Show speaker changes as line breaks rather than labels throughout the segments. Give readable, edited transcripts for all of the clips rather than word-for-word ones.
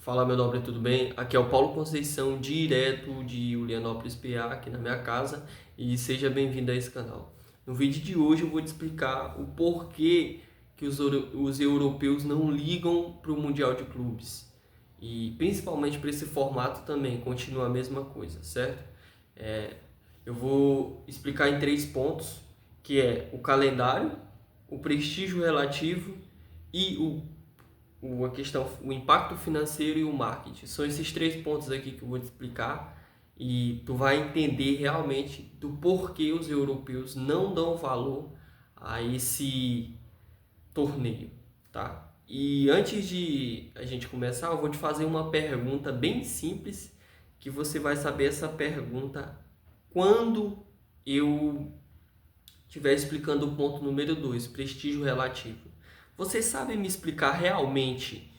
Fala, meu nobre, tudo bem? Aqui é o Paulo Conceição, direto de Ulianópolis, PA, aqui na minha casa, e seja bem-vindo a esse canal. No vídeo de hoje eu vou te explicar o porquê que os europeus não ligam para o Mundial de Clubes. E principalmente para esse formato também, continua a mesma coisa, certo? Eu vou explicar em 3 pontos, que é o calendário, o prestígio relativo e o impacto financeiro e o marketing. São esses 3 pontos aqui que eu vou te explicar e tu vai entender realmente do porquê os europeus não dão valor a esse torneio, tá? E antes de a gente começar, eu vou te fazer uma pergunta bem simples que você vai saber essa pergunta quando eu estiver explicando o ponto número 2, prestígio relativo. Você sabe me explicar realmente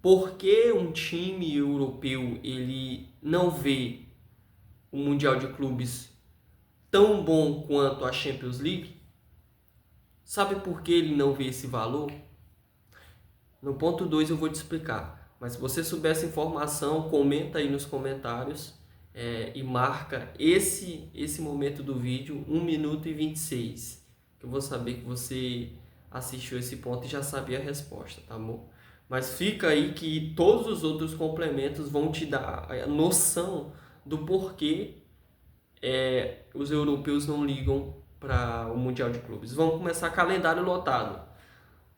por que um time europeu ele não vê o Mundial de Clubes tão bom quanto a Champions League? Sabe por que ele não vê esse valor? No ponto 2 eu vou te explicar. Mas se você souber essa informação, comenta aí nos comentários e marca esse momento do vídeo, 1 minuto e 26, que eu vou saber que você assistiu esse ponto e já sabia a resposta, tá bom? Mas fica aí que todos os outros complementos vão te dar a noção do porquê os europeus não ligam para o Mundial de Clubes. Vamos começar calendário lotado.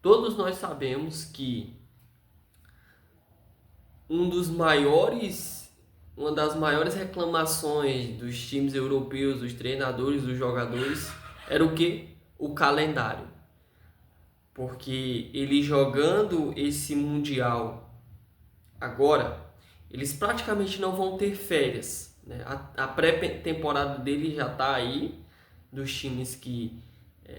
Todos nós sabemos que uma das maiores reclamações dos times europeus, dos treinadores, dos jogadores, era o que? O calendário. Porque ele jogando esse Mundial agora, eles praticamente não vão ter férias, né? A pré-temporada dele já está aí, dos times que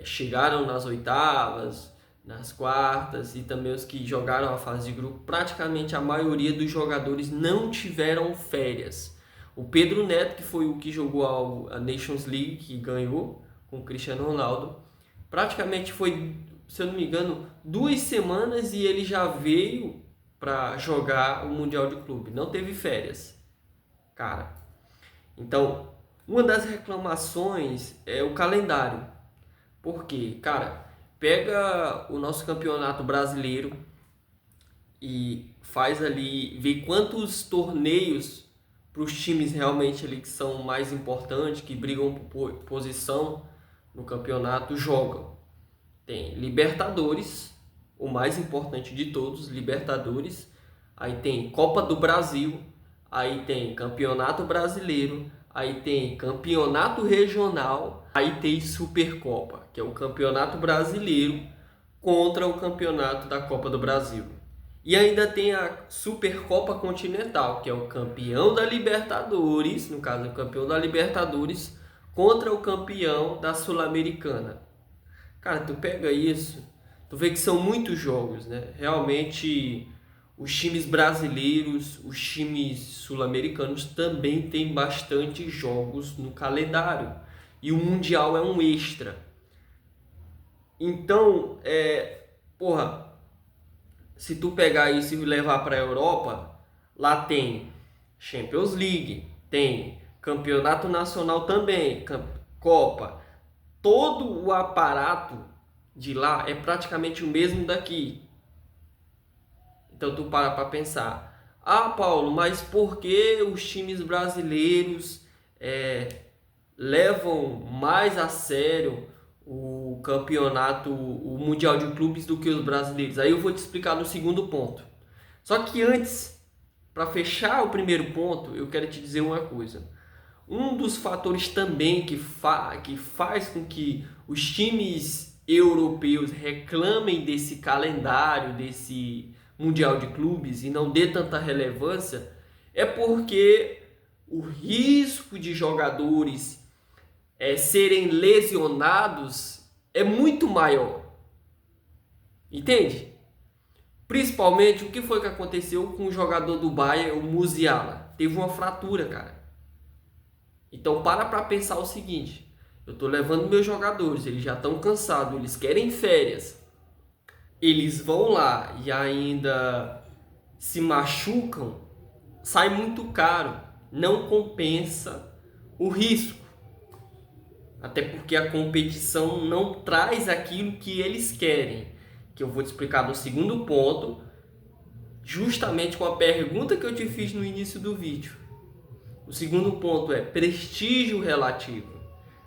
chegaram nas oitavas, nas quartas e também os que jogaram a fase de grupo. Praticamente a maioria dos jogadores não tiveram férias. O Pedro Neto, que foi o que jogou a Nations League, que ganhou com o Cristiano Ronaldo, praticamente foi, se eu não me engano, 2 semanas e ele já veio para jogar o Mundial de Clube. Não teve férias, cara. Então, uma das reclamações é o calendário. Por quê? Cara, pega o nosso campeonato brasileiro e faz ali, vê quantos torneios para os times realmente ali que são mais importantes, que brigam por posição no campeonato, jogam. Tem Libertadores, o mais importante de todos, Libertadores. Aí tem Copa do Brasil, aí tem Campeonato Brasileiro, aí tem Campeonato Regional, aí tem Supercopa, que é o Campeonato Brasileiro contra o Campeonato da Copa do Brasil. E ainda tem a Supercopa Continental, que é o campeão da Libertadores, no caso, o campeão da Libertadores contra o campeão da Sul-Americana. Cara, tu pega isso, tu vê que são muitos jogos, né? Realmente, os times brasileiros, os times sul-americanos também têm bastante jogos no calendário. E o Mundial é um extra. Então, porra, se tu pegar isso e levar para a Europa, lá tem Champions League, tem Campeonato Nacional também, Copa. Todo o aparato de lá é praticamente o mesmo daqui. Então tu para pensar, ah, Paulo, mas por que os times brasileiros levam mais a sério o campeonato, o Mundial de Clubes do que os brasileiros? Aí eu vou te explicar no segundo ponto. Só que antes, para fechar o primeiro ponto, eu quero te dizer uma coisa. Um dos fatores também que faz com que os times europeus reclamem desse calendário, desse Mundial de Clubes e não dê tanta relevância, é porque o risco de jogadores serem lesionados é muito maior. Entende? Principalmente o que foi que aconteceu com o jogador do Bayern, o Musiala. Teve uma fratura, cara. Então para pensar o seguinte, eu estou levando meus jogadores, eles já estão cansados, eles querem férias. Eles vão lá e ainda se machucam, sai muito caro, não compensa o risco. Até porque a competição não traz aquilo que eles querem, que eu vou te explicar no segundo ponto, justamente com a pergunta que eu te fiz no início do vídeo. O segundo ponto é prestígio relativo.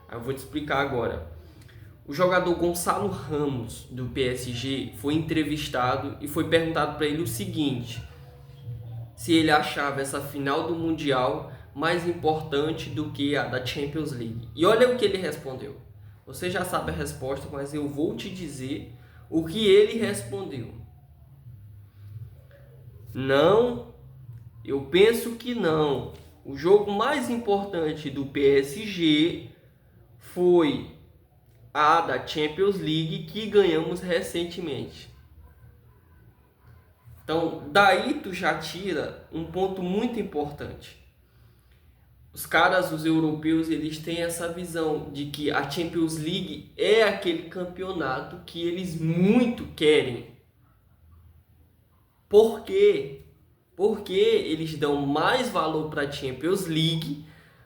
Aí eu vou te explicar agora. O jogador Gonçalo Ramos, do PSG, foi entrevistado e foi perguntado para ele o seguinte: se ele achava essa final do Mundial mais importante do que a da Champions League. E olha o que ele respondeu. Você já sabe a resposta, mas eu vou te dizer o que ele respondeu. Não, eu penso que não. O jogo mais importante do PSG foi a da Champions League que ganhamos recentemente. Então, daí tu já tira um ponto muito importante. Os caras, os europeus, eles têm essa visão de que a Champions League é aquele campeonato que eles muito querem. Por quê? Porque eles dão mais valor para a Champions League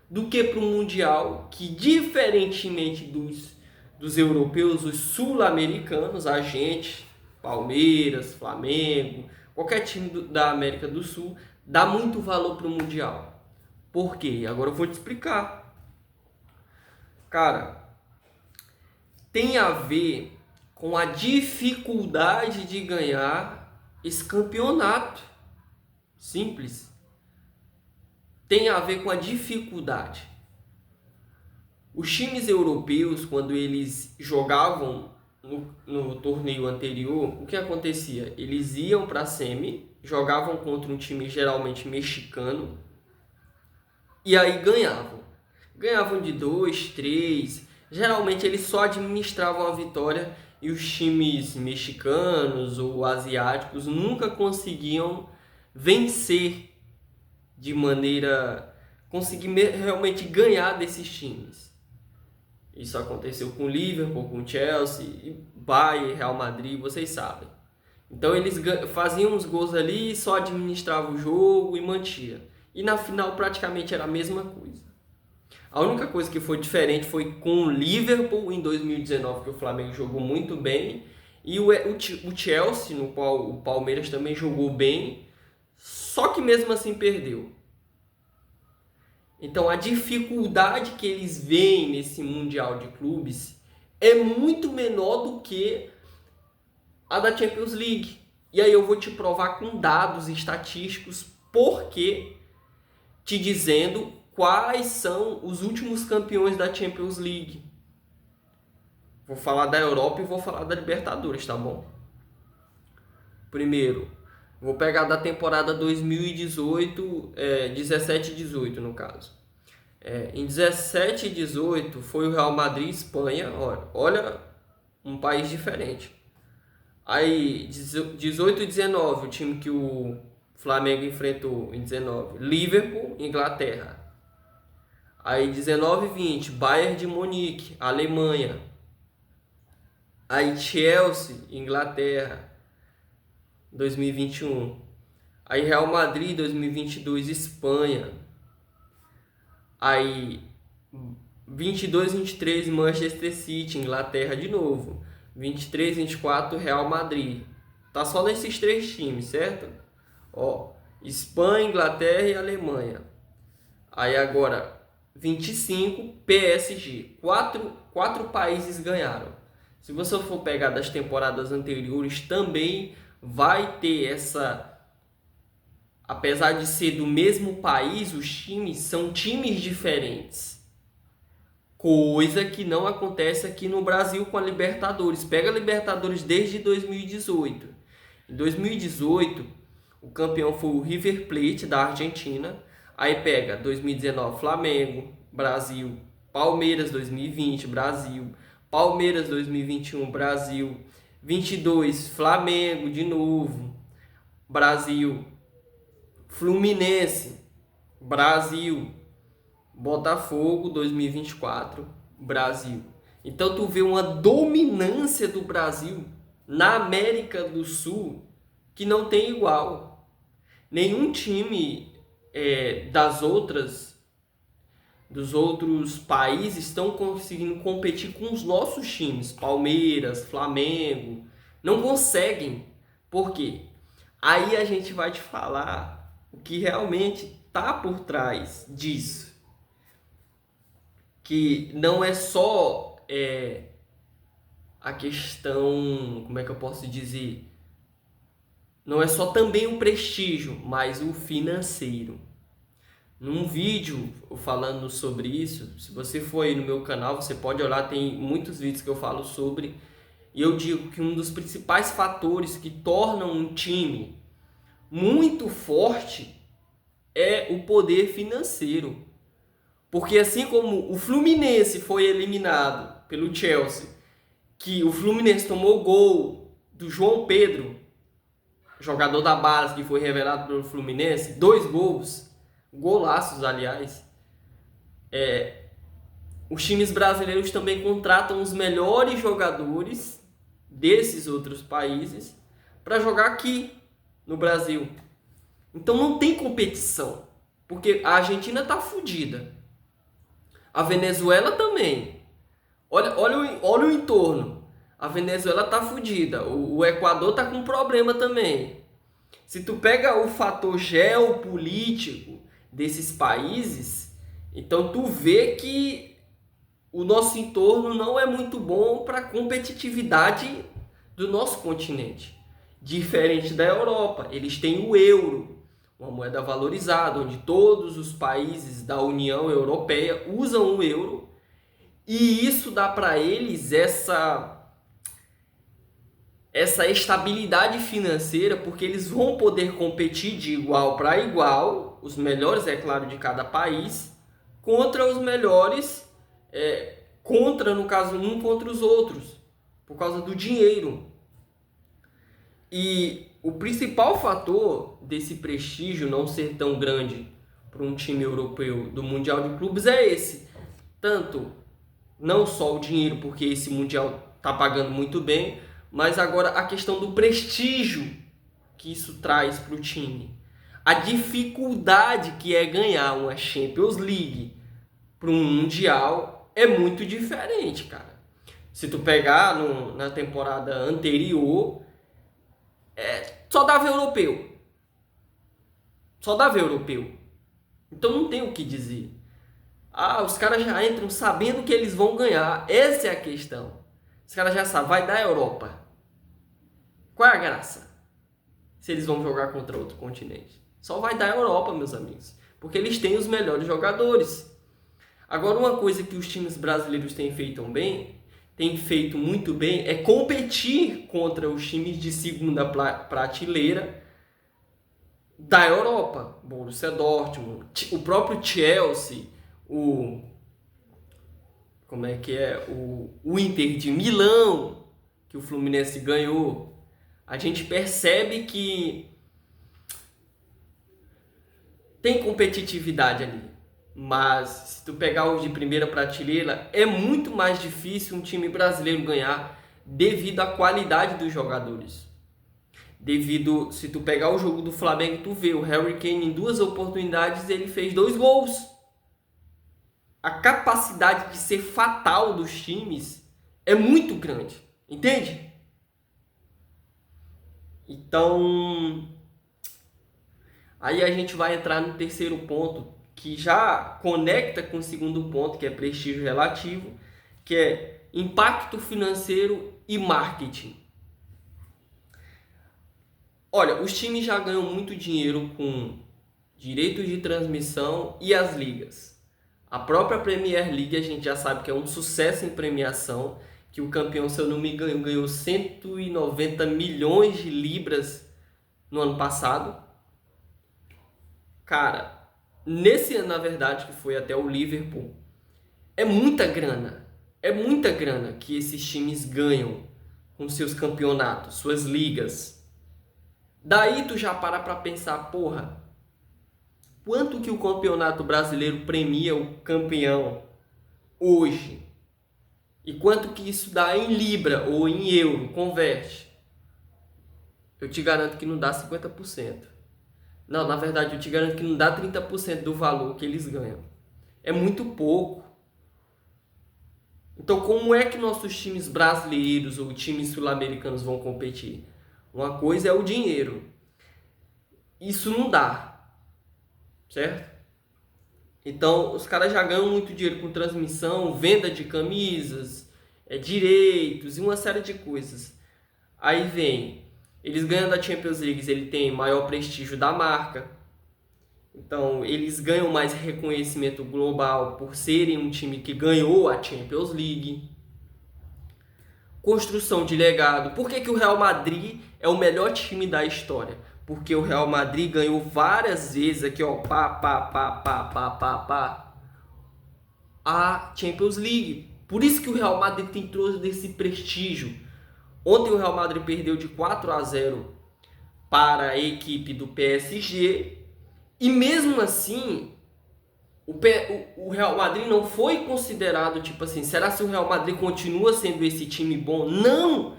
do que para o Mundial, que diferentemente dos europeus, os sul-americanos, a gente, Palmeiras, Flamengo, qualquer time da América do Sul, dá muito valor para o Mundial. Por quê? Agora eu vou te explicar. Cara, tem a ver com a dificuldade de ganhar esse campeonato. Simples. Tem a ver com a dificuldade. Os times europeus, quando eles jogavam no torneio anterior, o que acontecia? Eles iam para a semi, jogavam contra um time geralmente mexicano e aí ganhavam. Ganhavam de 2, 3. Geralmente eles só administravam a vitória e os times mexicanos ou asiáticos nunca conseguiam vencer de maneira... conseguir realmente ganhar desses times. Isso aconteceu com o Liverpool, com o Chelsea, Bayern, Real Madrid, vocês sabem. Então eles faziam uns gols ali, só administravam o jogo e mantia. E na final praticamente era a mesma coisa. A única coisa que foi diferente foi com o Liverpool em 2019, que o Flamengo jogou muito bem, e o Chelsea, no qual o Palmeiras também jogou bem, só que mesmo assim perdeu. Então a dificuldade que eles veem nesse Mundial de Clubes é muito menor do que a da Champions League. E aí eu vou te provar com dados estatísticos porque te dizendo quais são os últimos campeões da Champions League. Vou falar da Europa e vou falar da Libertadores, tá bom? Primeiro, vou pegar da temporada 2018, 17 e 18 no caso. Em 17 e 18 foi o Real Madrid e Espanha, olha um país diferente. Aí 18 e 19, o time que o Flamengo enfrentou em 19, Liverpool, Inglaterra. Aí 19 e 20, Bayern de Munique, Alemanha. Aí Chelsea, Inglaterra, 2021. Aí Real Madrid, 2022, Espanha. Aí 22, 23, Manchester City, Inglaterra de novo. 23, 24, Real Madrid. Tá só nesses 3 times, certo? Ó, Espanha, Inglaterra e Alemanha. Aí agora 25, PSG. Quatro países ganharam. Se você for pegar das temporadas anteriores, também vai ter essa... Apesar de ser do mesmo país, os times são times diferentes. Coisa que não acontece aqui no Brasil com a Libertadores. Pega a Libertadores desde 2018. Em 2018, o campeão foi o River Plate da Argentina. Aí pega 2019, Flamengo, Brasil. Palmeiras 2020, Brasil. Palmeiras 2021, Brasil. 22, Flamengo de novo, Brasil. Fluminense, Brasil. Botafogo 2024, Brasil. Então tu vê uma dominância do Brasil na América do Sul que não tem igual. Nenhum time dos outros países estão conseguindo competir com os nossos times, Palmeiras, Flamengo, não conseguem. Por quê? Aí a gente vai te falar o que realmente está por trás disso. Que não é só a questão, como é que eu posso dizer? Não é só também o prestígio, mas o financeiro. Num vídeo falando sobre isso, se você for aí no meu canal, você pode olhar, tem muitos vídeos que eu falo sobre, e eu digo que um dos principais fatores que tornam um time muito forte é o poder financeiro. Porque assim como o Fluminense foi eliminado pelo Chelsea, que o Fluminense tomou gol do João Pedro, jogador da base que foi revelado pelo Fluminense, 2 gols, golaços aliás, os times brasileiros também contratam os melhores jogadores desses outros países para jogar aqui no Brasil. Então não tem competição, porque a Argentina tá fodida, a Venezuela também. Olha o entorno. A Venezuela tá fodida, o Equador tá com problema também. Se tu pega o fator geopolítico desses países, então tu vê que o nosso entorno não é muito bom para a competitividade do nosso continente. Diferente da Europa, eles têm o euro, uma moeda valorizada, onde todos os países da União Europeia usam o euro, e isso dá para eles essa estabilidade financeira, porque eles vão poder competir de igual para igual, os melhores, é claro, de cada país, contra os melhores, no caso, um contra os outros, por causa do dinheiro. E o principal fator desse prestígio não ser tão grande para um time europeu do Mundial de Clubes é esse. Tanto, não só o dinheiro, porque esse Mundial está pagando muito bem, mas agora a questão do prestígio que isso traz para o time. A dificuldade que é ganhar uma Champions League para um Mundial é muito diferente, cara. Se tu pegar na temporada anterior, só dava europeu. Só dava europeu. Então não tem o que dizer. Os caras já entram sabendo que eles vão ganhar. Essa é a questão. Os caras já sabem, vai dar Europa. Qual é a graça? Se eles vão jogar contra outro continente. Só vai dar Europa, meus amigos. Porque eles têm os melhores jogadores. Agora, uma coisa que os times brasileiros têm feito muito bem, é competir contra os times de segunda prateleira da Europa. Borussia Dortmund, o próprio Chelsea, o Inter de Milão, que o Fluminense ganhou. A gente percebe que tem competitividade ali. Mas se tu pegar os de primeira prateleira, é muito mais difícil um time brasileiro ganhar devido à qualidade dos jogadores. Se tu pegar o jogo do Flamengo, tu vê o Harry Kane em 2 oportunidades, ele fez 2 gols. A capacidade de ser fatal dos times é muito grande, entende? Então, aí a gente vai entrar no terceiro ponto, que já conecta com o segundo ponto, que é prestígio relativo, que é impacto financeiro e marketing. Olha, os times já ganham muito dinheiro com direitos de transmissão e as ligas. A própria Premier League a gente já sabe que é um sucesso em premiação, que o campeão, se eu não me engano, ganhou 190 milhões de libras no ano passado. Cara, nesse ano, na verdade, que foi até o Liverpool, é muita grana que esses times ganham com seus campeonatos, suas ligas. Daí tu já para pensar, porra, quanto que o campeonato brasileiro premia o campeão hoje? E quanto que isso dá em libra ou em euro, converte? Eu te garanto que não dá 50%. Não, na verdade eu te garanto que não dá 30% do valor que eles ganham. É muito pouco. Então como é que nossos times brasileiros ou times sul-americanos vão competir? Uma coisa é o dinheiro. Isso não dá, certo? Então os caras já ganham muito dinheiro com transmissão, venda de camisas, direitos e uma série de coisas. Aí vem, eles ganham da Champions League, ele tem maior prestígio da marca. Então, eles ganham mais reconhecimento global por serem um time que ganhou a Champions League. Construção de legado. Por que o Real Madrid é o melhor time da história? Porque o Real Madrid ganhou várias vezes aqui, ó, a Champions League. Por isso que o Real Madrid tem todo esse prestígio. Ontem o Real Madrid perdeu de 4-0 para a equipe do PSG. E mesmo assim, o Real Madrid não foi considerado, tipo assim, será que o Real Madrid continua sendo esse time bom? Não!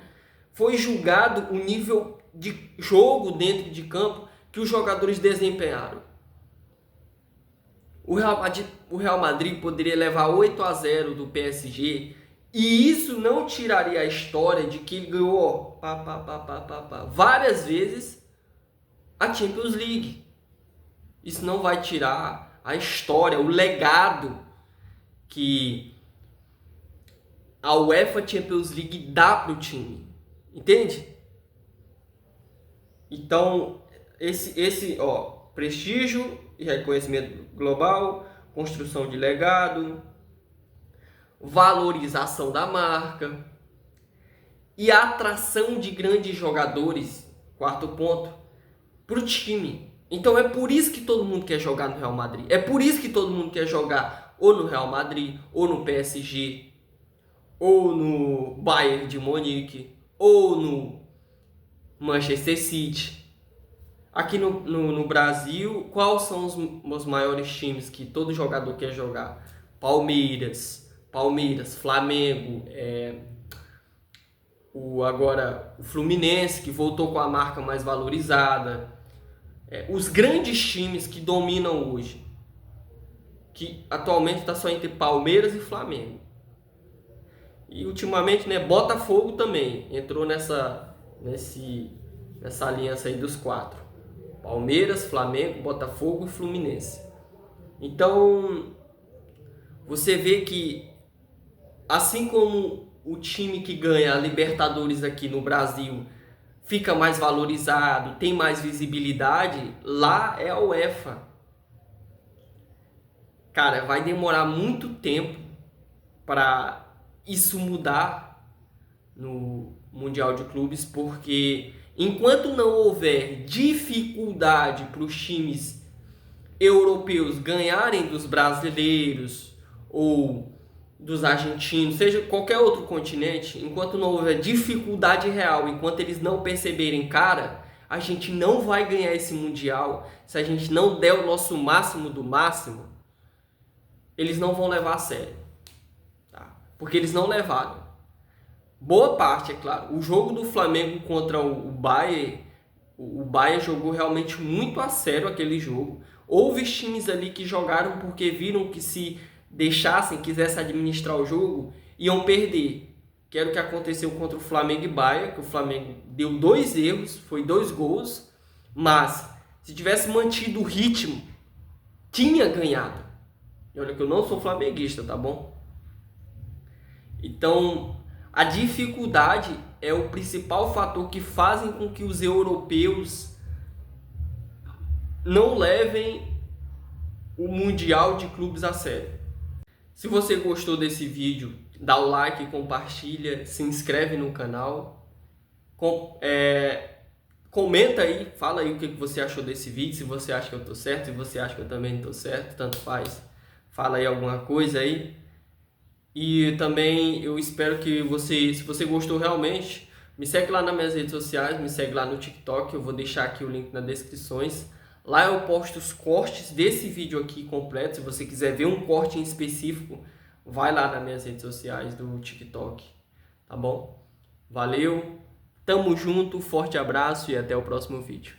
Foi julgado o nível de jogo dentro de campo que os jogadores desempenharam. O Real Madrid poderia levar 8-0 do PSG e isso não tiraria a história de que ele ganhou várias vezes a Champions League. Isso não vai tirar a história, o legado que a UEFA Champions League dá para o time. Entende? Então, esse prestígio e reconhecimento global, construção de legado, valorização da marca e a atração de grandes jogadores, quarto ponto, para o time. Então é por isso que todo mundo quer jogar no Real Madrid. É por isso que todo mundo quer jogar ou no Real Madrid, ou no PSG, ou no Bayern de Munique, ou no Manchester City. Aqui no Brasil, quais são os maiores times que todo jogador quer jogar? Palmeiras, Flamengo, agora o Fluminense, que voltou com a marca mais valorizada. Os grandes times que dominam hoje, que atualmente está só entre Palmeiras e Flamengo. E ultimamente, né, Botafogo também entrou nessa aliança aí dos quatro. Palmeiras, Flamengo, Botafogo e Fluminense. Então, você vê que, assim como o time que ganha a Libertadores aqui no Brasil fica mais valorizado, tem mais visibilidade, lá é a UEFA. Cara, vai demorar muito tempo para isso mudar no Mundial de Clubes, porque enquanto não houver dificuldade para os times europeus ganharem dos brasileiros ou dos argentinos, seja qualquer outro continente, enquanto não houver dificuldade real, enquanto eles não perceberem, cara, a gente não vai ganhar esse Mundial se a gente não der o nosso máximo do máximo, eles não vão levar a sério. Tá? Porque eles não levaram. Boa parte, é claro. O jogo do Flamengo contra o Bayern, o Bayern jogou realmente muito a sério aquele jogo. Houve times ali que jogaram porque viram que se deixassem, quisessem administrar o jogo, iam perder. Que era o que aconteceu contra o Flamengo e Bayern, que o Flamengo deu 2 erros, foi 2 gols, mas se tivesse mantido o ritmo, tinha ganhado. E olha que eu não sou flamenguista, tá bom? Então, a dificuldade é o principal fator que fazem com que os europeus não levem o Mundial de Clubes a sério. Se você gostou desse vídeo, dá o like, compartilha, se inscreve no canal, comenta aí, fala aí o que você achou desse vídeo, se você acha que eu tô certo, se você acha que eu também não tô certo, tanto faz, fala aí alguma coisa aí. E também eu espero que você, se você gostou realmente, me segue lá nas minhas redes sociais, me segue lá no TikTok, eu vou deixar aqui o link nas descrições. Lá eu posto os cortes desse vídeo aqui completo. Se você quiser ver um corte em específico, vai lá nas minhas redes sociais do TikTok, tá bom? Valeu, tamo junto, forte abraço e até o próximo vídeo.